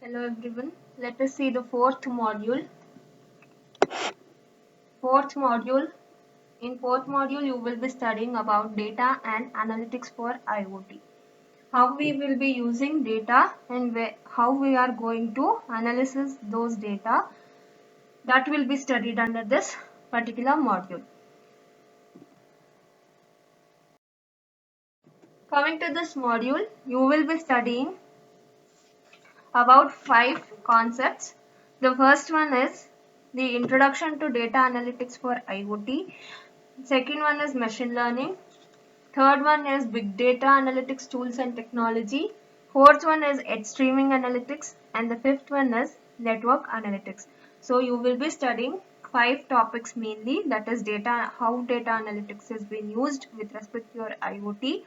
Hello everyone. Let us see the fourth module. Fourth module. In fourth module, you will be studying about data and analytics for IoT. How we will be using data and how we are going to analyze those data. That will be studied under this particular module. Coming to this module, you will be studying about 5 concepts. The first one is the introduction to data analytics for IoT. Second one is machine learning. Third one is big data analytics tools and technology. Fourth one is edge streaming analytics. And the fifth one is network analytics. So you will be studying 5 topics mainly, that is data, how data analytics has been used with respect to your IoT,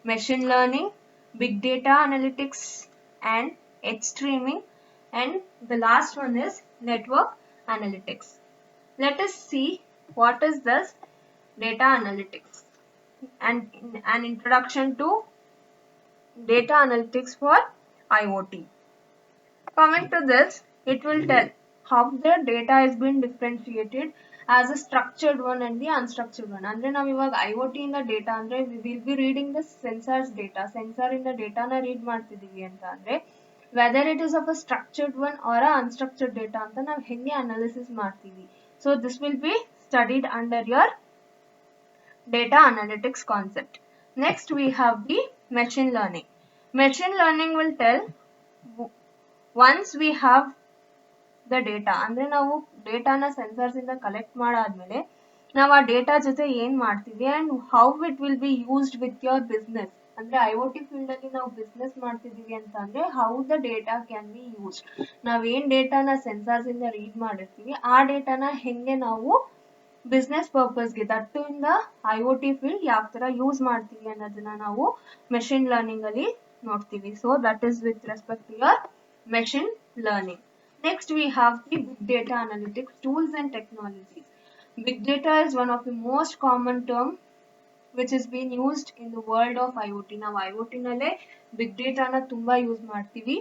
machine learning, big data analytics and edge streaming, and the last one is network analytics. Let us see what is this data analytics and an introduction to data analytics for IoT. Coming to this, it will tell how the data has been differentiated as a structured one and the unstructured one. Andre ನಾವು ಇವಾಗ IoT ಇಂದ data ಅಂದ್ರೆ we will be reading the sensors data. Sensor ಇಂದ ಡೇಟಾನ read ಮಾಡ್ತಿದೀವಿ ಅಂತ ಅಂದ್ರೆ whether it is of a structured one or a unstructured data ಅಂತ ನಾವು ಹೆಂಗೆ analysis ಮಾಡ್ತೀವಿ. So this will be studied under your data analytics concept. Next we have the machine learning. Machine learning will tell once we have the data, ಅಂದ್ರೆ ನಾವು ಡೇಟಾನ sensors ಇಂದ collect ಮಾಡಾದ್ಮೇಲೆ ನಾವು ಆ ಡೇಟಾ ಜೊತೆ ಏನ್ ಮಾಡ್ತೀವಿ and how it will be used with your business. ಅಂದ್ರೆ ಐಒಟಿ ಫೀಲ್ಡ್ ಅಲ್ಲಿ ನಾವು ಬಿಸ್ನೆಸ್ ಮಾಡ್ತಿದೀವಿ ಅಂತ ಅಂದ್ರೆ how the data can be used. ನಾವೇನ್ ಡೇಟಾನ ಸೆನ್ಸರ್ಸ್ ಇಂದ ರೀಡ್ ಮಾಡಿರ್ತೀವಿ ಆ ಡೇಟಾನ ಹೆಂಗೆ ನಾವು ಬಿಸ್ನೆಸ್ ಪರ್ಪಸ್ಗೆ ದಟ್ಟು ಇಂದ ಐಒಟಿ ಫೀಲ್ಡ್ ಯಾವ ತರ ಯೂಸ್ ಮಾಡ್ತೀವಿ ಅನ್ನೋದನ್ನ ನಾವು ಮೆಷಿನ್ ಲರ್ನಿಂಗ್ ಅಲ್ಲಿ ನೋಡ್ತೀವಿ. So that is with respect to your machine learning. Next we have the big data analytics tools and technologies. Big data is one of the most common term which is being used in the world of IoT. ನಾವು IoT ನಲ್ಲೇ big data ನ ತುಂಬಾ use ಮಾಡ್ತೀವಿ.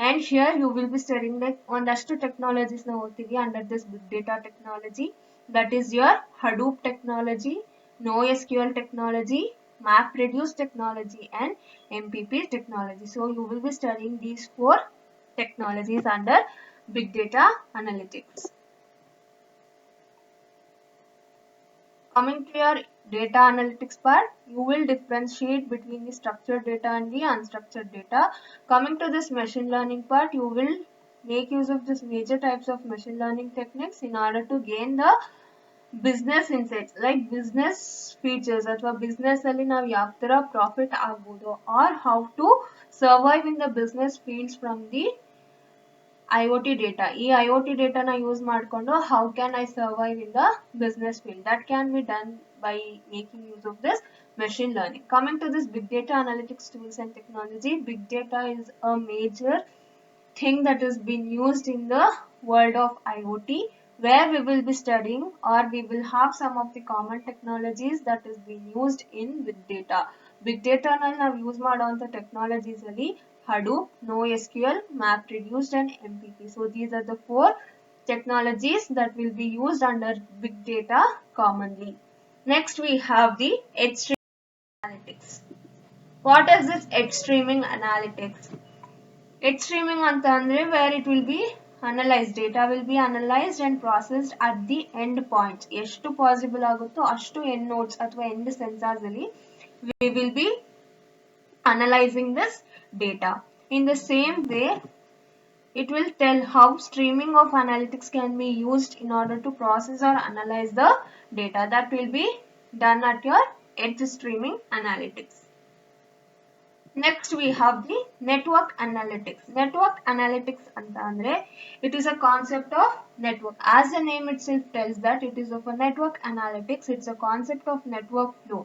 And here you will be studying like ಒಂದಷ್ಟು technologies ನ ಓದ್ತೀವಿ under this big data technology. That is your Hadoop technology, NoSQL technology, MapReduce technology and MPP technology. So you will be studying these 4 technologies under big data analytics. Coming to your data analytics part, you will differentiate between the structured data and the unstructured data. Coming to this machine learning part, you will make use of this major types of machine learning techniques in order to gain the business insights, like business features ಅಥವಾ business ಅಲ್ಲಿ ನಾವು ಯಾವ ತರ profit ಆಗ್ಬೋದು or how to survive in the business fields from the IoT data. ಈ IoT data ನ use ಮಾಡ್ಕೊಂಡು how can I survive in the business field, that can be done by making use of this machine learning. Coming to this big data analytics tools and technology, big data is a major thing that is being used in the world of IoT, where we will be studying or we will have some of the common technologies that is being used in big data. Big data ನಲ್ಲಿ ನಾವು use ಮಾಡುವಂತ technologies ಅಲ್ಲಿ Hadoop, NoSQL, MapReduce and MPP. So these are the 4 technologies that will be used under big data commonly. Next we have the edge streaming analytics. What is this edge streaming analytics? Edge streaming anta andre where it will be analyzed, data will be analyzed and processed at the end points. ಎಷ್ಟು possible ಆಗುತ್ತೋ ಅಷ್ಟು end nodes ಅಥವಾ end sensors ಅಲ್ಲಿ we will be analyzing this data. In the same way, it will tell how streaming of analytics can be used in order to process or analyze the data. That will be done at your edge streaming analytics. Next we have the network analytics. Network analytics anta andre it is a concept of network. As the name itself tells that it is of a network analytics. It's a concept of network flow.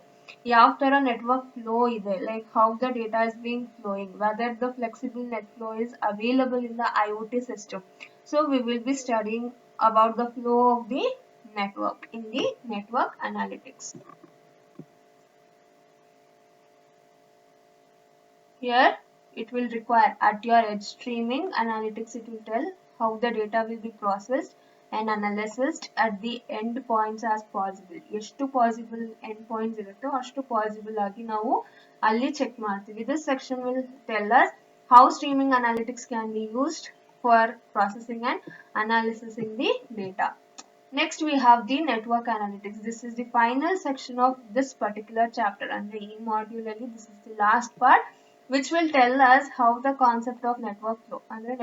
ಯಾವ ತರ network flow ಇದೆ, like how the data is being flowing, whether the flexible net flow is available in the IoT system. So we will be studying about the flow of the network in the network analytics. Here it will require at your edge streaming analytics. It will tell how the data will be processed and analyzed at the end points as possible. ಎಷ್ಟು possible end points ಇರುತ್ತೋ ಅಷ್ಟು possible ಆಗಿ ನಾವು ಅಲ್ಲಿ check ಮಾಡ್ತೀವಿ. This section will tell us how streaming analytics can be used for processing and analyzing the data. Next we have the network analytics. This is the final section of this particular chapter, and in module this is the last part, which will tell us how the concept of network flow and the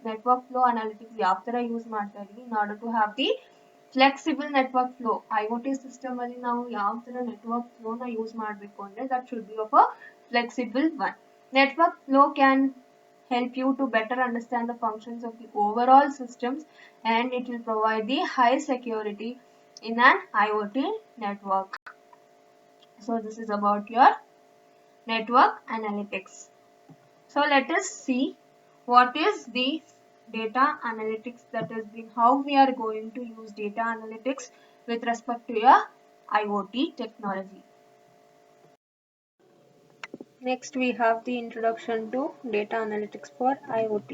network flow analytics ಯಾವ ತರ use ಮಾಡ್ತಾ ಇದೀವಿ in order to have the flexible network flow. IoT system ಅಲ್ಲಿ ನಾವು ಯಾವ ತರ network flow ನ use ಮಾಡಬೇಕು ಅಂದ್ರೆ that should be of a flexible one. Network flow can help you to better understand the functions of the overall systems, and it will provide the high security in an IoT network. So this is about your network analytics. So let us see what is the data analytics, that is how we are going to use data analytics with respect to your IoT technology. Next we have the introduction to data analytics for IoT.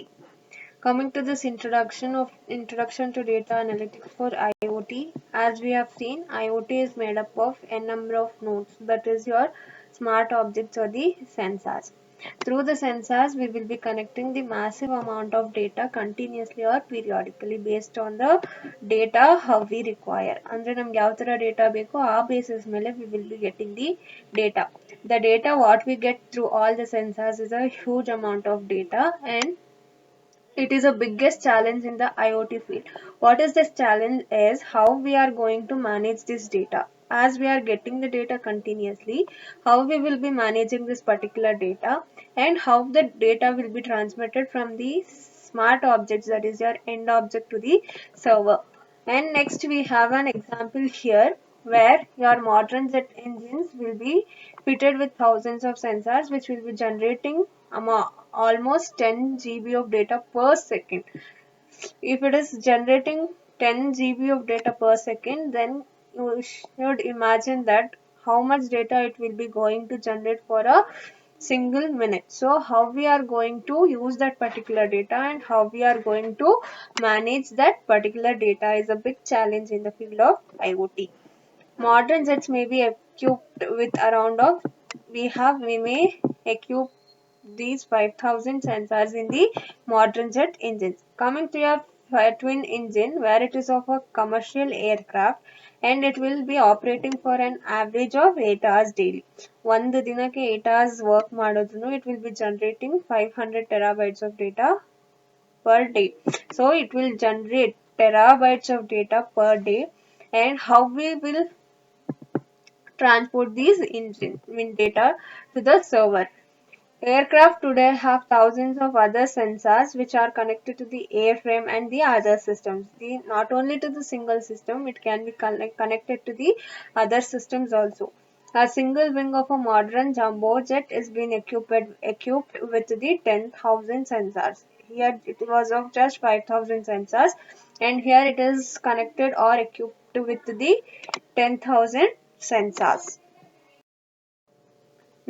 Coming to this introduction to data analytics for IoT, as we have seen, IoT is made up of n number of nodes, that is your smart objects or the sensors. Through the sensors, we will be connecting the massive amount of data continuously or periodically based on the data how we require. Andre namge yav tara data beko aa basis mele we will be getting the data. The data what we get through all the sensors is a huge amount of data, and it is the biggest challenge in the IoT field. What is this challenge is how we are going to manage this data. As we are getting the data continuously, how we will be managing this particular data, and how the data will be transmitted from the smart objects, that is your end object, to the server. And next we have an example here where your modern jet engines will be fitted with thousands of sensors which will be generating almost 10 GB of data per second. If it is generating 10 GB of data per second, then you should imagine that how much data it will be going to generate for a single minute. So how we are going to use that particular data and how we are going to manage that particular data is a big challenge in the field of IoT. Modern jets may be equipped with around of we may equip these 5,000 sensors in the modern jet engines. Coming to your twin engine, where it is of a commercial aircraft, and it will be operating for an average of 8 hours daily. ಒಂದು ದಿನಕ್ಕೆ 8 hours work ಮಾಡಿದ್ರು it will be generating 500 terabytes of data per day. So it will generate terabytes of data per day, and how we will transport these data to the server. Aircraft today have thousands of other sensors which are connected to the airframe and the other systems. Not only to the single system, it can be connected to the other systems also. A single wing of a modern jumbo jet is being equipped with the 10,000 sensors. Here it was of just 5,000 sensors, and here it is connected or equipped with the 10,000 sensors.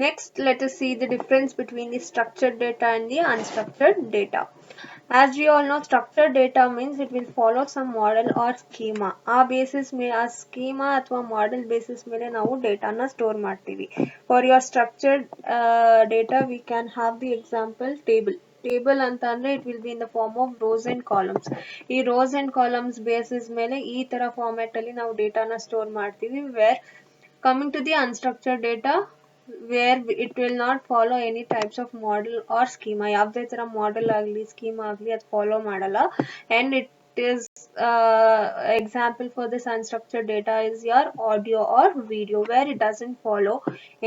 Next, let us see the difference between the structured data and the unstructured data. As we all know, structured data means it will follow some model or schema. ಆ basis ಮೇಲೆ ಆ schema ಅಥವಾ model basis ಮೇಲೆ ನಾವು data ನ store ಮಾಡ್ತೀವಿ. For your structured data, we can have the example table. Table ಅಂತ ಅಂದ್ರೆ it will be in the form of rows and columns. ಈ rows and columns basis ಮೇಲೆ ಈ ತರ format ಅಲ್ಲಿ ನಾವು data ನ store ಮಾಡ್ತೀವಿ. Where coming to the unstructured data, where it will not follow any types of model or schema. ಯಾವುದೇ ತರ model ಆಗಲಿ schema ಆಗಲಿ ಅದು follow ಮಾಡಲ್ಲ, and it is example for this unstructured data is your audio or video, where it doesn't follow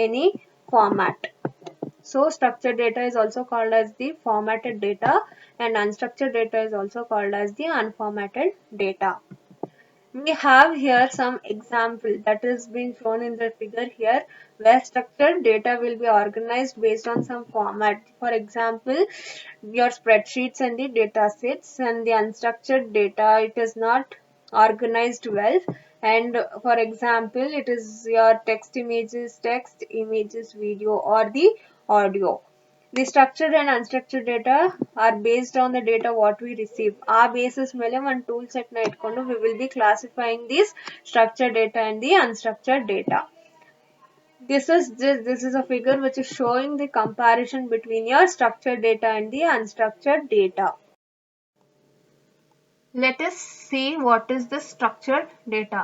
any format. So structured data is also called as the formatted data, and unstructured data is also called as the unformatted data. We have here some example that is being shown in the figure here, where structured data will be organized based on some format. For example, your spreadsheets and the data sets. And the unstructured data, it is not organized well, and for example it is your text, images, video, or the audio. The structured and unstructured data are based on the data what we receive. Our basis mele one tool set na itkondu we will be classifying these structured data and the unstructured data. This is a figure which is showing the comparison between your structured data and the unstructured data. Let us see what is the structured data.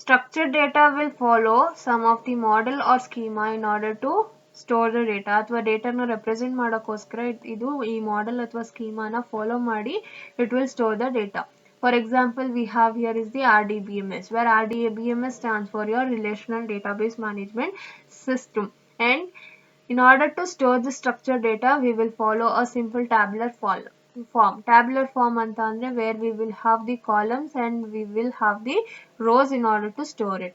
Structured data will follow some of the model or schema in order to store the data ಅಥವಾ ಡೇಟಾನ represent ಮಾಡೋಕ್ಕೋಸ್ಕರ ಇದು ಈ model ಅಥವಾ schema ನ follow ಮಾಡಿ it will store the data. For example, we have here is the RDBMS, where RDBMS stands for your Relational Database Management System. And in order to store the structured data, we will follow a simple tabular form. Tabular form anta andre where we will have the columns and we will have the rows in order to store it.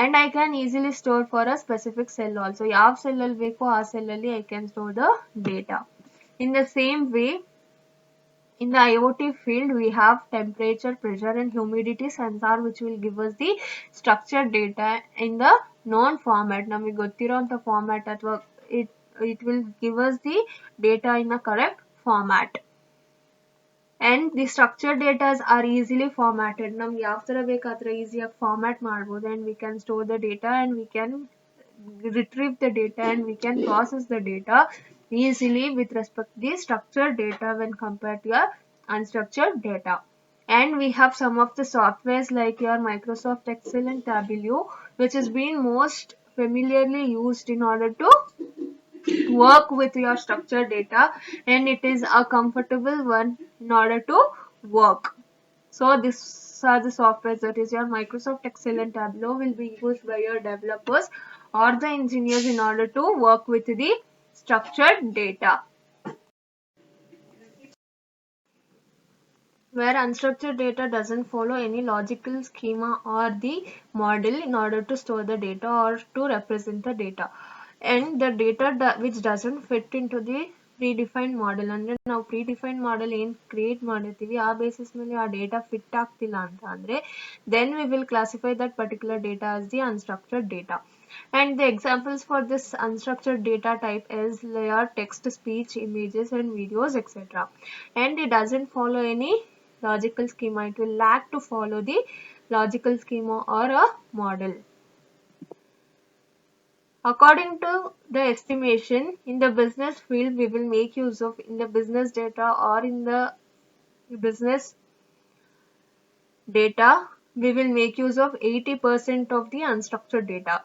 And I can easily store for a specific cell also. Yav cell alli beko aa cell alli I can store the data. In the same way, in the IoT field, we have temperature, pressure and humidity sensor which will give us the structured data in the known format. Namage gottiro format athwa it will give us the data in a correct format. And the structured data are easily formatted. ನಮ್ಗೆ ಯಾವ ತರ ಬೇಕು ಆ ತರ ಈಸಿಯಾಗಿ format ಮಾಡ್ಬೋದು and we can store the data and we can retrieve the data and we can process the data easily with respect to the structured data when compared to your unstructured data. And we have some of the softwares like your Microsoft Excel and Tableau, which is being most familiarly used in order to work with your structured data, and it is a comfortable one in order to work. So these are the softwares, that is your Microsoft Excel and Tableau will be used by your developers or the engineers in order to work with the structured data. Where unstructured data doesn't follow any logical schema or the model in order to store the data or to represent the data. And the data which doesn't fit into the predefined model, ಅಂದ್ರೆ ನಾವು predefined model ಏನು create ಮಾಡಿರ್ತೀವಿ ಆ basis ಮೇಲೆ ಆ data fit ಆಗ್ತಿಲ್ಲ ಅಂತ ಅಂದ್ರೆ then we will classify that particular data as the unstructured data. And the examples for this unstructured data type is your text, speech, images and videos, etc. And it doesn't follow any logical schema. It will lack to follow the logical schema or a model. According to the estimation, in the business field, we will make use of in the business data or in the business data, we will make use of 80% of the unstructured data.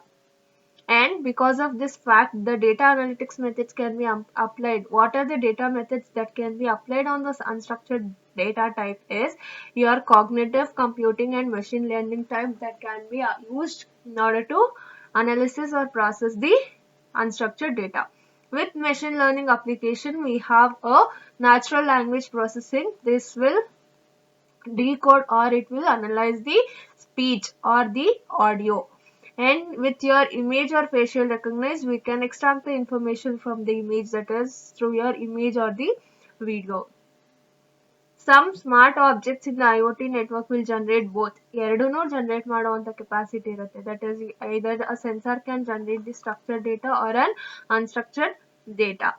And because of this fact, the data analytics methods can be applied. What are the data methods that can be applied on this unstructured data type is your cognitive computing and machine learning type that can be used in order to analysis or process the unstructured data. With machine learning application, we have a natural language processing. This will decode or it will analyze the speech or the audio. And with your image or facial recognize, we can extract the information from the image, that is through your image or the video. Some smart objects in the IoT network will generate both. ಎರಡನ್ನೂ generate ಮಾಡುವಂತ capacity ಇರುತ್ತೆ. That is, either a sensor can generate the structured data or an unstructured data.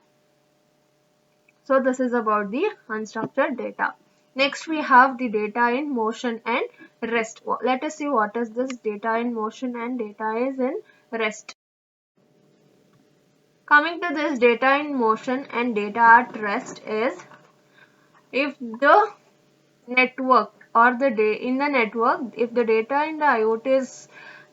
So this is about the unstructured data. Next we have the data in motion and rest. Let us see what is this data in motion and data is in rest. Coming to this data in motion and data at rest is, if the network or in the network, if the data in the IoT is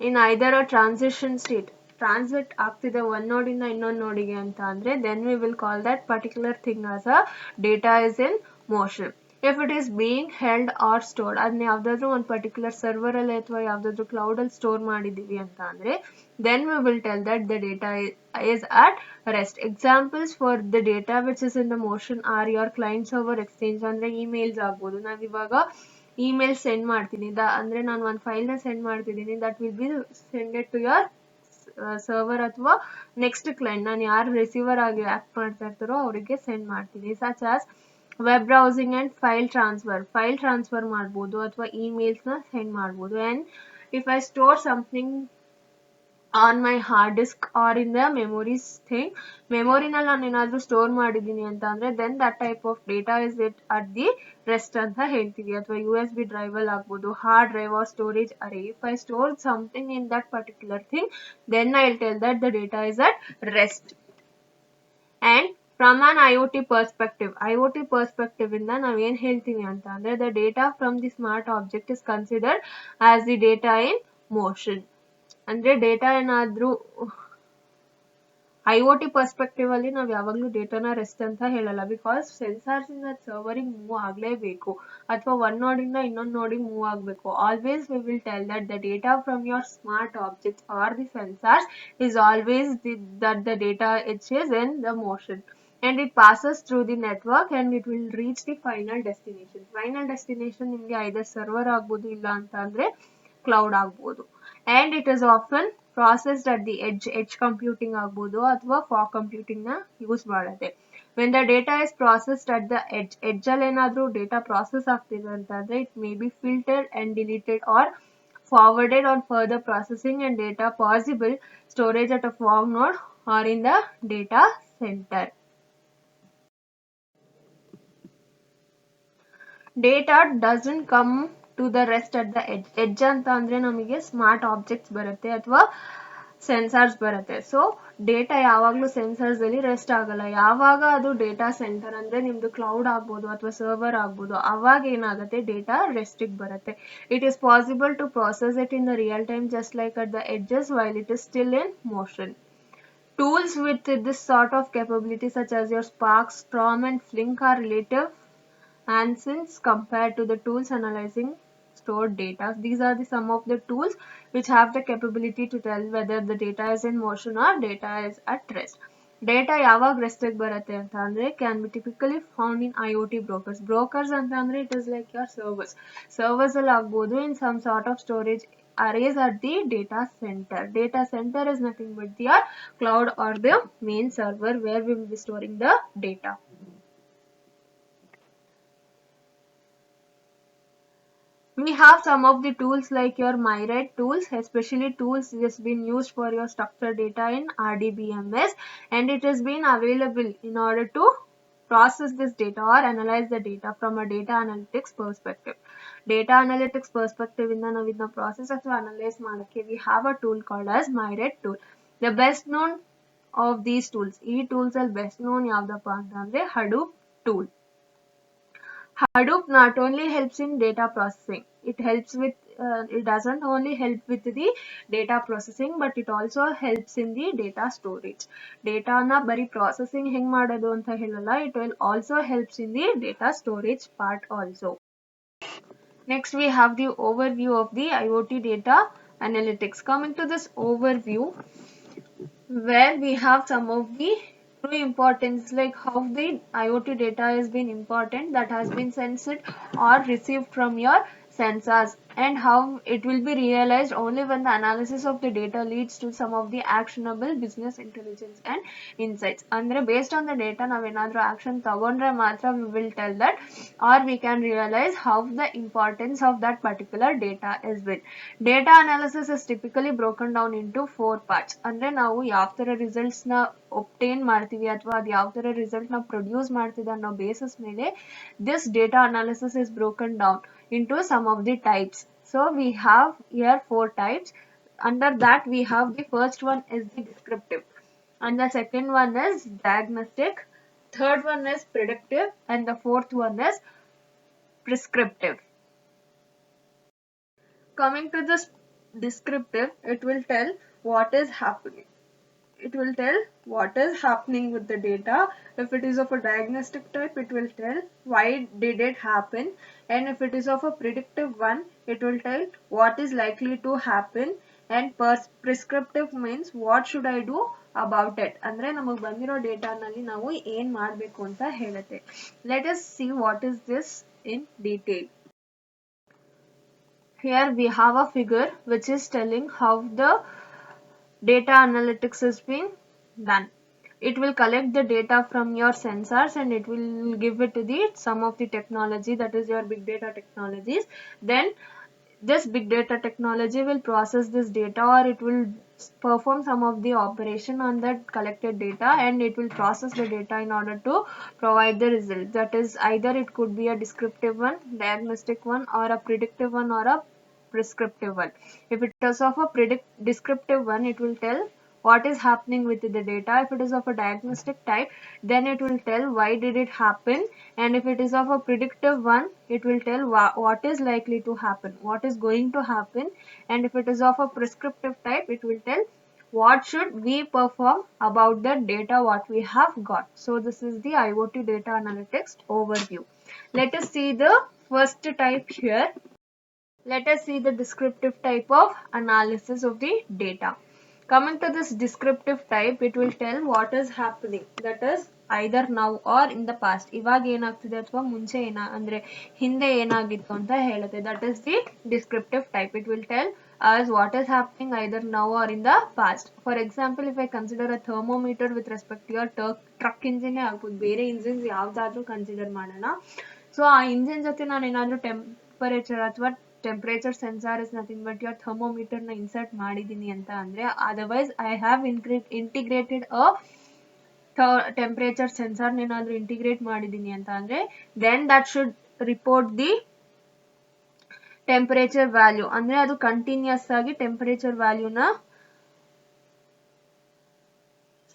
in either a transition state, transit ಆಗ್ತಿದೆ one node ಇಂದ ಇನ್ನೊಂದು ನೋಡಿಗೆ ಅಂತ ಅಂದ್ರೆ, then we will call that particular thing as a data is in motion. If it is being held or stored, ಅದನ್ನ ಯಾವ್ದಾದ್ರು ಒಂದು particular server ಅಲ್ಲಿ ಅಥವಾ ಯಾವ್ದಾದ್ರು cloud ಅಲ್ಲಿ store ಮಾಡಿದೀವಿ ಅಂತ ಅಂದ್ರೆ, then we will tell that the data is at rest. Examples for the data which is in the motion are your client server exchange, ಅಂದ್ರೆ emails ಆಗ್ಬೋದು. ನಾವಿವಾಗ email send ಮಾಡ್ತೀನಿ, ಅಂದ್ರೆ ನಾನು ಒಂದು ಫೈಲ್ನ ಸೆಂಡ್ ಮಾಡ್ತಿದ್ದೀನಿ, that will be sended to your server ಅಥವಾ next client, ನಾನು ಯಾರು ರಿಸೀವರ್ ಆಗಿ ಆಕ್ಟ್ ಮಾಡ್ತಾ ಇರ್ತಾರೋ ಅವರಿಗೆ ಸೆಂಡ್ ಮಾಡ್ತೀನಿ. Such as web browsing and file transfer ಮಾಡ್ಬೋದು ಅಥವಾ ಇಮೇಲ್ಸ್ನ ಸೆಂಡ್ ಮಾಡ್ಬೋದು. And if I store something on my hard disk or in the memories thing. ಮೆಮೊರಿನಲ್ಲಿ ನಾನು ಏನಾದರೂ ಸ್ಟೋರ್ ಮಾಡಿದ್ದೀನಿ ಅಂತ ಅಂದರೆ then that type of data is it at the rest ಅಂತ ಹೇಳ್ತೀವಿ. ಅಥವಾ ಯು ಎಸ್ ಬಿ ಡ್ರೈವಲ್ಲಿ ಆಗ್ಬೋದು, hard drive or storage array. If I store something in that particular thing then I will tell that the data is at rest. And from an IoT perspective ಇಂದ ನಾವು ಏನು ಹೇಳ್ತೀವಿ ಅಂತ ಅಂದರೆ the data from the smart object is considered as the data in motion. ಅಂದರೆ data ಏನಾದರೂ IoT perspective ಅಲ್ಲಿ ನಾವು ಯಾವಾಗಲೂ ಡೇಟಾನ ರೆಸ್ಟ್ ಅಂತ ಹೇಳಲ್ಲ, ಬಿಕಾಸ್ ಸೆನ್ಸಾರ್ಸ್ ಇಂದ ಸರ್ವರಿಗೆ ಮೂವ್ ಆಗಲೇಬೇಕು ಅಥವಾ ಒಂದ್ ನೋಡಿಂದ ಇನ್ನೊಂದು ನೋಡಿಗೆ ಮೂವ್ ಆಗಬೇಕು. Always we will tell that the data from your smart objects R the sensors is always that the data it is in the motion and it passes through the network and it will reach the final destination. Final destination ನಿಮಗೆ either server ಆಗ್ಬೋದು ಇಲ್ಲ ಅಂತ ಅಂದ್ರೆ cloud ಆಗ್ಬೋದು. And it is often processed at the edge computing ಆಗ್ಬೋದು ಅಥವಾ fog computing ನ use ಮಾಡುತ್ತೆ. when the data is processed at the edge ಅಲ್ಲಿ ಏನಾದರೂ ಡೇಟಾ ಪ್ರಾಸೆಸ್ ಆಗ್ತಿದೆ ಅಂತಂದ್ರೆ it may be filtered and deleted or forwarded on further processing and data possible storage at a fog node or in the data center. Data doesn't come to the rest at the edge ಅಂತ ಅಂದ್ರೆ ನಮಗೆ smart objects ಬರುತ್ತೆ ಅಥವಾ sensors ಬರುತ್ತೆ. So data ಯಾವಾಗಲೂ sensors ಅಲ್ಲಿ rest ಆಗಲ್ಲ. ಯಾವಾಗ ಅದು ಡೇಟಾ ಸೆಂಟರ್ ಅಂದ್ರೆ ನಿಮ್ದು ಕ್ಲೌಡ್ ಆಗ್ಬೋದು ಅಥವಾ ಸರ್ವರ್ ಆಗ್ಬೋದು, ಅವಾಗ ಏನಾಗುತ್ತೆ ಡೇಟಾ ರೆಸ್ಟಿಗೆ ಬರುತ್ತೆ. It is possible to process it in the real time just like at the edges while it is still in motion. Tools with this sort of capability such as your Spark, Storm and Flink are relative and since compared to the tools analyzing stored data. These are some of the tools which have the capability to tell whether the data is in motion or data is at rest. Data ಯಾವಾಗ ರೆಸ್ಟಿಗೆ ಬರುತ್ತೆ ಅಂತ ಅಂದ್ರೆ can be typically found in IoT brokers ಅಂತ ಅಂದ್ರೆ it is like your servers ಅಲ್ಲಿ ಆಗ್ಬೋದು in some sort of storage arrays at the data center. Data center is nothing but the cloud or the main server where we will be storing the data. We have some of the tools like your MyRed tools, especially tools that has been used for your structured data in RDBMS, and it has been available in order to process this data or analyze the data from a data analytics perspective. Data analytics perspective ಇಂದ ನಾವು ಇದನ್ನ process ಅಥವಾ analyze ಮಾಡಕ್ಕೆ we have a tool called as MyRed tool. The best known of these tools, ಈ tools ಅಲ್ಲಿ best known ಯಾವ್ದಪ್ಪ ಅಂತ ಅಂದ್ರೆ Hadoop tool. Hadoop not only helps in data processing, it doesn't only help with the data processing but it also helps in the data storage. Data na bari processing heng madodu anta helala, it will also helps in the data storage part also. Next we have the overview of the IoT data analytics. Coming to this overview where we have some of the true importance like how the IoT data has been important that has been sensed or received from your sensors and how it will be realized only when the analysis of the data leads to some of the actionable business intelligence and insights. Andre based on the data now enadru action tagondre matra we will tell that or we can realize how the importance of that particular data is been. Data analysis is typically broken down into 4 parts. Andre ನಾವು ಯಾವ ತರ results ನ obtain ಮಾಡ್ತೀವಿ ಅಥವಾ ಅದು ಯಾವ ತರ result ನ ಪ್ರೊಡ್ಯೂಸ್ ಮಾಡ್ತಿದೆ ಅನ್ನೋ ಬೇಸಿಸ್ ಮೇಲೆ this data analysis is broken down into some of the types. So we have here 4 types. Under that we have the first one is the descriptive and the second one is diagnostic, third one is predictive and the fourth one is prescriptive. Coming to this descriptive, it will tell what is happening. It will tell what is happening with the data. If it is of a diagnostic type, it will tell why did it happen, and if it is of a predictive one, it will tell what is likely to happen, and prescriptive means what should I do about it. ಅಂದ್ರೆ ನಮಗೆ ಬಂದಿರೋ data ನಲ್ಲಿ ನಾವು ಏನು ಮಾಡಬೇಕು ಅಂತ ಹೇಳುತ್ತೆ. Let us see what is this in detail. Here we have a figure which is telling how the data analytics has been done. It will collect the data from your sensors and it will give it to the some of the technology that is your big data technologies. Then This big data technology will process this data, or it will perform some of the operation on that collected data, and it will process the data in order to provide the result. That is, either it could be a descriptive one, diagnostic one, or a predictive one, or a prescriptive one. If it is of a descriptive one, it will tell what is happening with the data. If it is of a diagnostic type, then it will tell why did it happen. And if it is of a predictive one, it will tell what is likely to happen, what is going to happen. And if it is of a prescriptive type, it will tell what should we perform about the data what we have got. So this is the IoT data analytics overview. Let us see the first type here. Let us see the descriptive type of analysis of the data. Coming to this descriptive type, it will tell what is happening, that is either now or in the past. ಇವಾಗ ಏನಾಗ್ತಿದೆ ಅಥವಾ ಮುಂಚೆ ಅಂದ್ರೆ ಹಿಂದೆ ಏನಾಗಿತ್ತು ಅಂತ ಹೇಳುತ್ತೆ. That is the descriptive type. It will tell us what is happening either now or in the past. For example, if I consider a thermometer with respect to your truck engine ಆಗ್ಬೋದು, ಬೇರೆ engines ಯಾವ್ದಾದ್ರೂ consider ಮಾಡೋಣ. So ಆ engine ಜೊತೆ ನಾನು ಏನಾದ್ರೂ temperature ಅಥವಾ temperature sensor is nothing but your thermometer na insert ಮಾಡಿದೀನಿ ಅಂತ ಅಂದ್ರೆ, otherwise I have integrated a temperature sensor ಏನಾದ್ರೂ integrate ಮಾಡಿದೀನಿ ಅಂತ ಅಂದ್ರೆ, then that should report the temperature value. ಅಂದ್ರೆ ಅದು ಕಂಟಿನ್ಯೂಸ್ ಆಗಿ temperature value ನ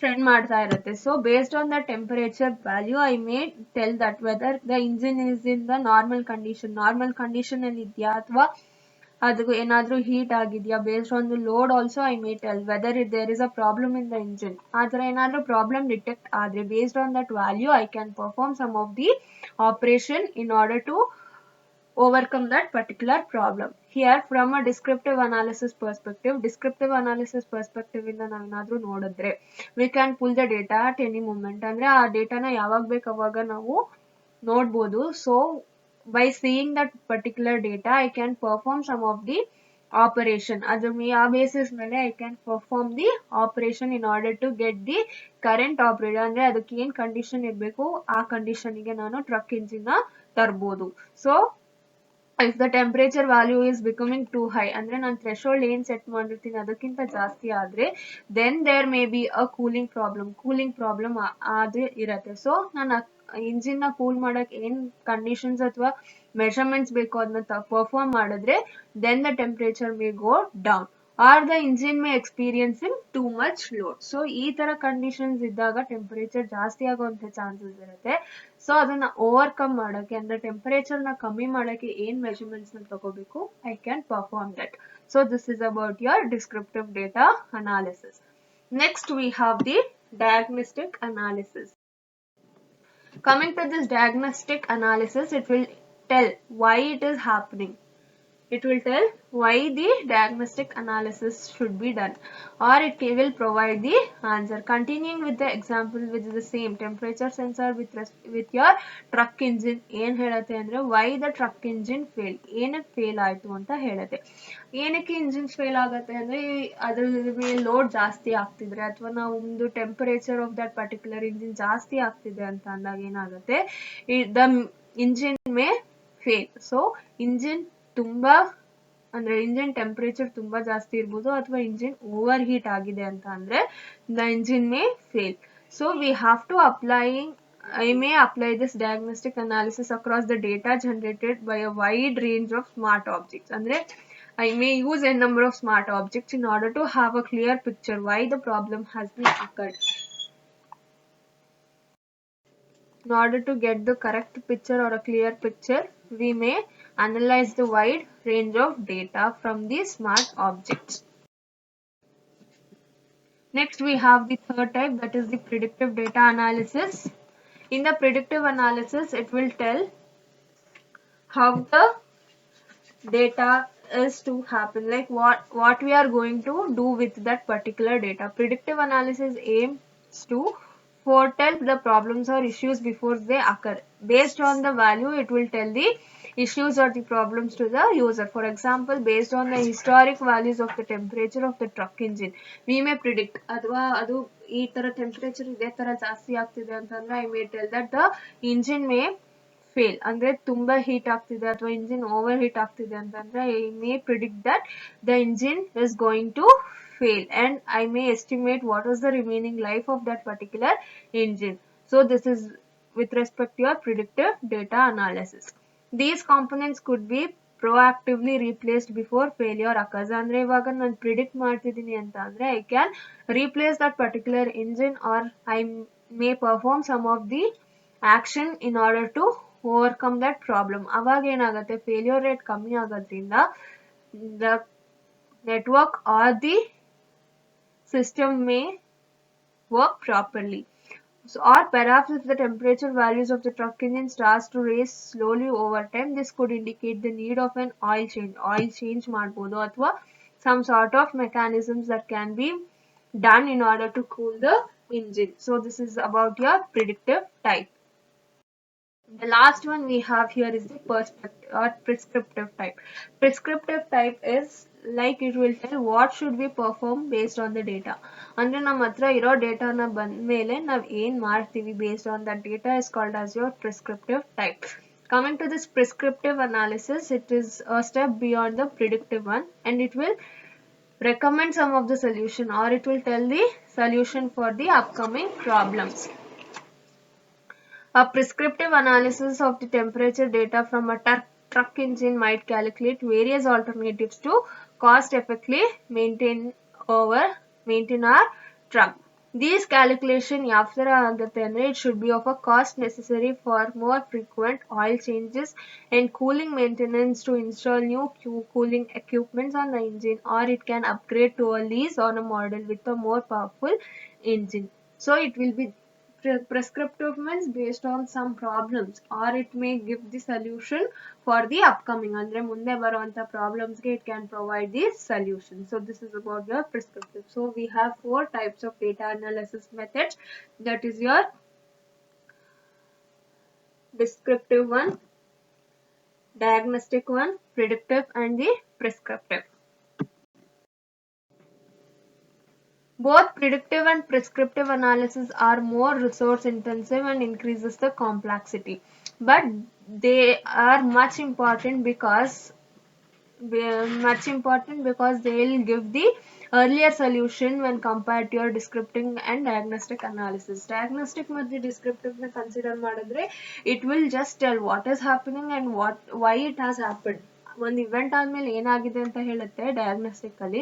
send ಮಾಡ್ತಾ ಇರುತ್ತೆ. So based on the temperature value, I may tell that whether the engine is in the normal condition ಅಲ್ಲಿ ಇದೆಯಾ ಅಥವಾ ಅದು ಏನಾದ್ರೂ ಹೀಟ್ ಆಗಿದೆಯಾ. Based on the load also I may tell whether there is a problem in the engine. ಆ ಥರ ಏನಾದ್ರೂ problem detect ಆದರೆ, based on that value I can perform some of the operation in order to overcome that particular problem. Here from a descriptive analysis perspective ಇಂದ ನಾವೇನಾದ್ರೂ ನೋಡಿದ್ರೆ, we can pull the data at any moment. ಅಂದ್ರೆ ಆ ಡೇಟಾನ ಯಾವಾಗ ಬೇಕು ಅವಾಗ ನಾವು ನೋಡ್ಬೋದು. So by seeing that particular data, I can perform some of the operation. ಅದ್ರ ಆ basis ಮೇಲೆ I can perform the operation in order to get the current operator. ಅಂದ್ರೆ ಅದಕ್ಕೆ ಏನ್ ಕಂಡೀಷನ್ ಇರಬೇಕು ಆ ಕಂಡೀಷನ್ಗೆ ನಾನು ಟ್ರಕ್ ಇಂಜಿನ್ ನ ತರ್ಬೋದು. So if the temperature value is becoming too high, ಅಂದ್ರೆ ನಾನು ಥ್ರೆಶೋಲ್ಡ್ ಏನ್ ಸೆಟ್ ಮಾಡಿರ್ತೀನಿ ಅದಕ್ಕಿಂತ ಜಾಸ್ತಿ ಆದ್ರೆ, then there may be a cooling problem ಆದ್ರೆ ಇರತ್ತೆ. ಸೊ ನಾನು ಇಂಜಿನ್ ನ ಕೂಲ್ ಮಾಡಕ್ ಏನ್ ಕಂಡೀಷನ್ಸ್ ಅಥವಾ ಮೆಷರ್ಮೆಂಟ್ಸ್ ಬೇಕು ಅದನ್ನ ಪರ್ಫಾರ್ಮ್ ಮಾಡಿದ್ರೆ, then the temperature may go down or the engine may experiencing too much load. So ಈ ತರ ಕಂಡೀಷನ್ಸ್ ಇದ್ದಾಗ ಟೆಂಪರೇಚರ್ ಜಾಸ್ತಿ ಆಗುವಂತ ಚಾನ್ಸಸ್ ಇರುತ್ತೆ. ಸೊ ಅದನ್ನ ಓವರ್ಕಮ್ ಮಾಡಕ್ಕೆ, ಅಂದ್ರೆ ಟೆಂಪರೇಚರ್ ನ ಕಮ್ಮಿ ಮಾಡಕ್ಕೆ ಏನ್ ಮೆಷರ್ಮೆಂಟ್ಸ್ ನ ತಗೋಬೇಕು, I can perform that. So this is about your descriptive data analysis. Next we have the diagnostic analysis. Coming to this diagnostic analysis, it will tell why it is happening. It will tell why the diagnostic analysis should be done, or it will provide the answer. Continuing with the example with the same temperature sensor with your truck engine, ಏನ್ ಹೇಳುತ್ತೆ ಅಂದ್ರೆ why the truck engine failed, ಏನಕ್ಕೆ fail ಆಯ್ತು ಅಂತ ಹೇಳುತ್ತೆ. ಏನಕ್ಕೆ engines fail ಆಗುತ್ತೆ ಅಂದ್ರೆ, ಅದ್ರ ಮೇಲೆ ಲೋಡ್ ಜಾಸ್ತಿ ಆಗ್ತಿದ್ರೆ ಅಥವಾ ನಾವು ಒಂದು temperature of that particular engine ಜಾಸ್ತಿ ಆಗ್ತಿದೆ ಅಂತ ಅಂದಾಗ ಏನಾಗುತ್ತೆ, the engine may fail. So engine ತುಂಬಾ ಅಂದ್ರೆ ಇಂಜಿನ್ ಟೆಂಪರೇಚರ್ ತುಂಬಾ ಜಾಸ್ತಿ ಇರ್ಬೋದು, ಅಥವಾ ಇಂಜಿನ್ ಓವರ್ ಹೀಟ್ ಆಗಿದೆ ಅಂತ ಅಂದ್ರೆ the engine may fail. So we have to I may apply this diagnostic analysis across the data generated by a wide range of smart objects. ಅಂದ್ರೆ I may use a number of smart objects in order to have a clear picture why the problem has been occurred. In order to get the correct picture or a clear picture, we may analyze the wide range of data from these smart objects. Next we have the third type, that is the predictive data analysis. In the predictive analysis, it will tell how the data is to happen, like what we are going to do with that particular data. Predictive analysis aims to foretell the problems or issues before they occur. Based on the value, it will tell the issues or the problems to the user. For example, based on the historic values of the temperature of the truck engine, we may predict ಅಥವಾ ಅದು ಈ ತರ temperature ಇದೇ ತರ ಜಾಸ್ತಿ ಆಗ್ತಿದೆ ಅಂತಂದ್ರೆ, I may tell that the engine may fail ಅಂದ್ರೆ ತುಂಬಾ ಹೀಟ್ ಆಗ್ತಿದೆ ಅಥವಾ ಇಂಜಿನ್ ಓವರ್ ಹೀಟ್ ಆಗ್ತಿದೆ ಅಂತಂದ್ರೆ I may predict that the engine is going to fail and I may estimate what is the remaining life of that particular engine. So this is with respect to your predictive data analysis. These components could be proactively replaced before failure occurs. ಅಂದ್ರೆ ಇವಾಗ ನಾನು predict ಮಾಡ್ತಿದ್ದೀನಿ ಅಂತ ಅಂದ್ರೆ I can replace that particular engine or I may perform some of the action in order to overcome that problem. ಅವಾಗ ಏನಾಗುತ್ತೆ failure rate ಕಮ್ಮಿ ಆಗೋದ್ರಿಂದ the network or the system may work properly. So, or perhaps if the temperature values of the truck engine starts to raise slowly over time, this could indicate the need of an oil change. Oil change ಮಾಡ್ಬೋದು ಅಥವಾ some sort of mechanisms that can be done in order to cool the engine. So this is about your predictive type. The last one we have here is the prescriptive type. Prescriptive type is like it will tell what should we perform based on the data. ಅಂದ್ರೆ ನಮ್ಮ ಹತ್ರ ಇರೋ ಡೇಟಾನ ಬಂದ ಮೇಲೆ ನಾವು ಏನ್ ಮಾಡ್ತೀವಿ based on that data is called as your prescriptive type. Coming to this prescriptive analysis, it is a step beyond the predictive one and it will recommend some of the solution or it will tell the solution for the upcoming problems. A prescriptive analysis of the temperature data from a truck engine might calculate various alternatives to cost effectively maintain our truck. These calculation ಯಾವ ತರ ಆಗುತ್ತೆ ಅಂದ್ರೆ it should be of a cost necessary for more frequent oil changes and cooling maintenance to install new cooling equipments on the engine, or it can upgrade to a lease on a model with a more powerful engine. So it will be prescriptive means based on some problems, or it may give the solution for the upcoming andre munde baruvanta problems ge it can provide the solution. So this is about your prescriptive. So we have 4 types of data analysis methods, that is your descriptive one, diagnostic one, predictive and the prescriptive. Both predictive and prescriptive analysis are more resource intensive and increases the complexity, but they are much important because they will give the earlier solution when compared to your descriptive and diagnostic analysis. Diagnostic ಮತ್ತು descriptive na consider ಮಾಡಿದ್ರೆ it will just tell what is happening and why it has happened. ಒಂದು event ಆದ್ಮೇಲೆ ಏನಾಗಿದೆ ಅಂತ ಹೇಳುತ್ತೆ diagnostic ಅಲ್ಲಿ,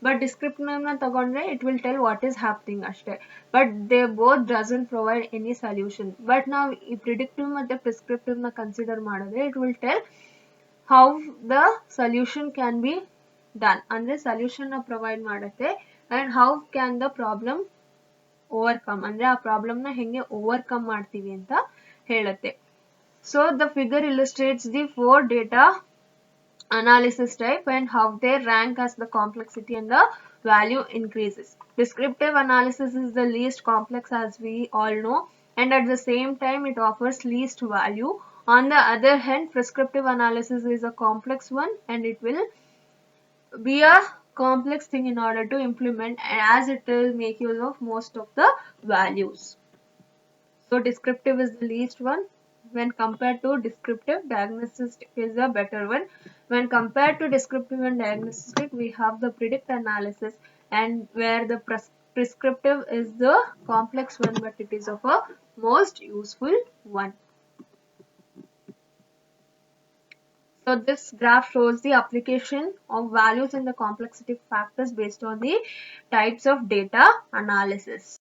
but descriptive ನ ತಗೊಂಡ್ರೆ it will tell what is happening ಅಷ್ಟೇ, but they both doesn't provide any solution. But ನಾವು ಈ ಪ್ರಿಡಿಕ್ಟಿವ್ ಮತ್ತೆ ಪ್ರಿಸ್ಕ್ರಿಪ್ಟಿವ್ ನ ಕನ್ಸಿಡರ್ ಮಾಡಿದ್ರೆ it will tell how the solution can be done, ಅಂದ್ರೆ solution ನ provide ಮಾಡುತ್ತೆ and how can the problem overcome, ಅಂದ್ರೆ ಆ problem ನ ಹೆಂಗೆ overcome ಮಾಡ್ತೀವಿ ಅಂತ ಹೇಳುತ್ತೆ. So the figure illustrates the 4 data analysis type and how they rank as the complexity and the value increases. Descriptive analysis is the least complex as we all know, and at the same time it offers least value. On the other hand, prescriptive analysis is a complex one and it will be a complex thing in order to implement, as it will make use of most of the values. So descriptive is the least one. When compared to descriptive, diagnostic is a better one. When compared to descriptive and diagnostic, we have the predict analysis, and where the prescriptive is the complex one, but it is of a most useful one. So this graph shows the application of values in the complexity factors based on the types of data analysis.